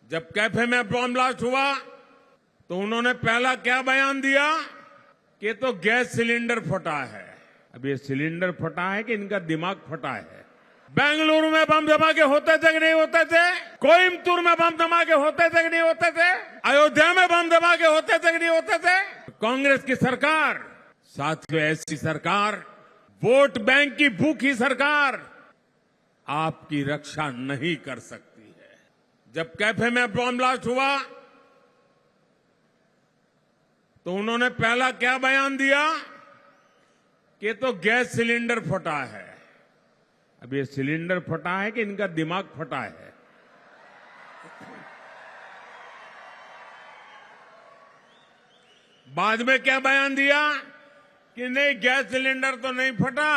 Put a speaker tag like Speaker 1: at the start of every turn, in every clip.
Speaker 1: जब कैफे में bomb blast हुआ तो उन्होंने पहला क्या बयान दिया कि तो गैस सिलेंडर फटा है। अब ये सिलेंडर फटा है कि इनका दिमाग फटा है। बेंगलुरु में बम धमाके होते थे कि नहीं होते थे? कोयम्बतूर में बम धमाके होते थे कि नहीं होते थे? अयोध्या में बम धमाके होते थे कि नहीं होते थे? कांग्रेस की सरकार, साथियों, ऐसी सरकार, वोट बैंक की भूखी सरकार आपकी रक्षा नहीं कर सकती है। जब कैफे में बम ब्लास्ट हुआ तो उन्होंने पहला क्या बयान दिया कि तो गैस सिलेंडर फटा है। अब ये सिलेंडर फटा है कि इनका दिमाग फटा है। बाद में क्या बयान दिया कि नहीं, गैस सिलेंडर तो नहीं फटा,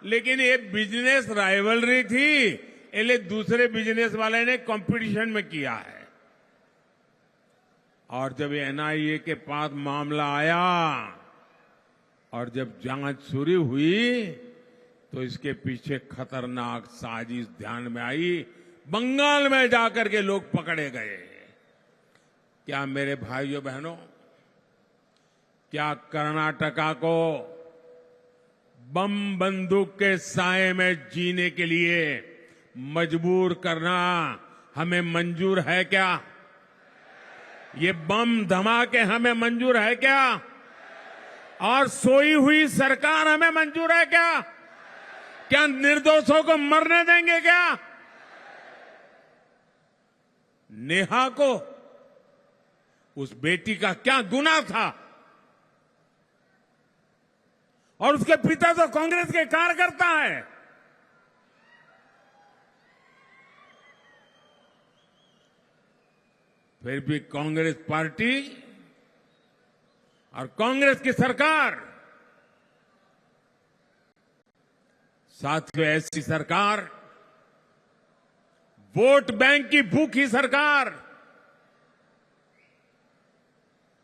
Speaker 1: लेकिन ये बिजनेस राइवलरी थी, इसलिए दूसरे बिजनेस वाले ने कंपटीशन में किया है। और जब एनआईए के पास मामला आया और जब जांच शुरू हुई तो इसके पीछे खतरनाक साजिश ध्यान में आई। बंगाल में जाकर के लोग पकड़े गए। क्या मेरे भाइयों बहनों, क्या कर्नाटका को बम बंदूक के साए में जीने के लिए मजबूर करना हमें मंजूर है क्या? ये बम धमाके हमें मंजूर है क्या? और सोई हुई सरकार हमें मंजूर है क्या? क्या निर्दोषों को मरने देंगे क्या? नेहा को, उस बेटी का क्या गुनाह था? और उसके पिता तो कांग्रेस के कार्यकर्ता है। फिर भी कांग्रेस पार्टी और कांग्रेस की सरकार, साथियों, ऐसी सरकार, वोट बैंक की भूखी सरकार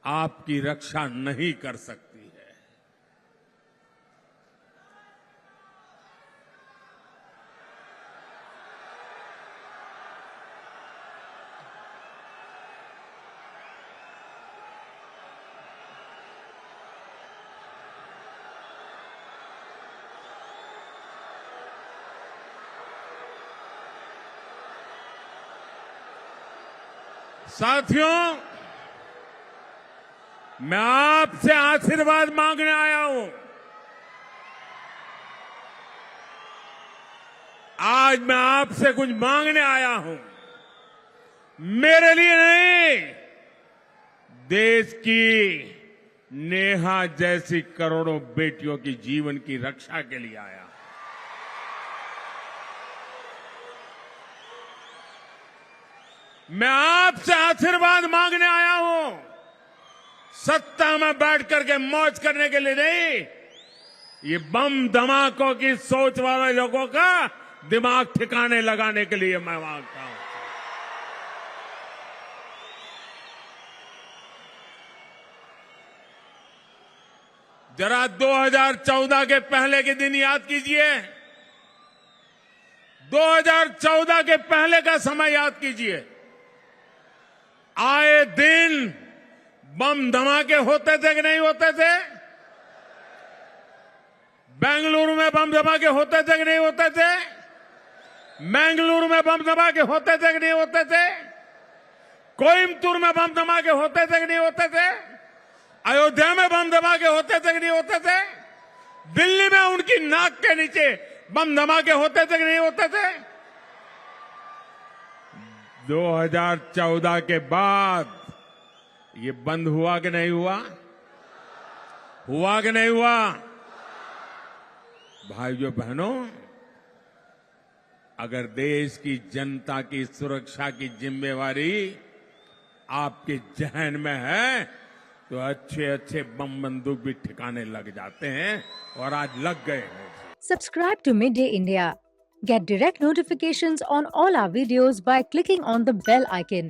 Speaker 1: आपकी रक्षा नहीं कर सकती है। साथियों, मैं आपसे आशीर्वाद मांगने आया हूं। आज मैं आपसे कुछ मांगने आया हूं। मेरे लिए नहीं, देश की नेहा जैसी करोड़ों बेटियों की जीवन की रक्षा के लिए आया। मैं आपसे आशीर्वाद मांगने आया हूं, सत्ता में बैठ करके मौज करने के लिए नहीं। ये बम धमाकों की सोच वाले लोगों का दिमाग ठिकाने लगाने के लिए मैं मांगता हूं। जरा 2014 के पहले के दिन याद कीजिए। 2014 के पहले का समय याद कीजिए। आए दिन बम धमाके होते थे कि नहीं होते थे? बेंगलुरु में बम धमाके होते थे कि नहीं होते थे? मंगलुरु में बम धमाके होते थे कि नहीं होते थे? कोयम्बतूर में बम धमाके होते थे कि नहीं होते थे? अयोध्या में बम धमाके होते थे कि नहीं होते थे? दिल्ली में उनकी नाक के नीचे बम धमाके होते थे कि नहीं होते थे? 2014 के बाद ये बंद हुआ कि नहीं हुआ? हुआ कि नहीं हुआ? भाइयों बहनों, अगर देश की जनता की सुरक्षा की जिम्मेवारी आपके जहन में है तो अच्छे अच्छे बम बंदूक भी ठिकाने लग जाते हैं, और आज लग गए हैं।
Speaker 2: Subscribe to Midday India. Get direct notifications on all our videos by clicking on the bell icon.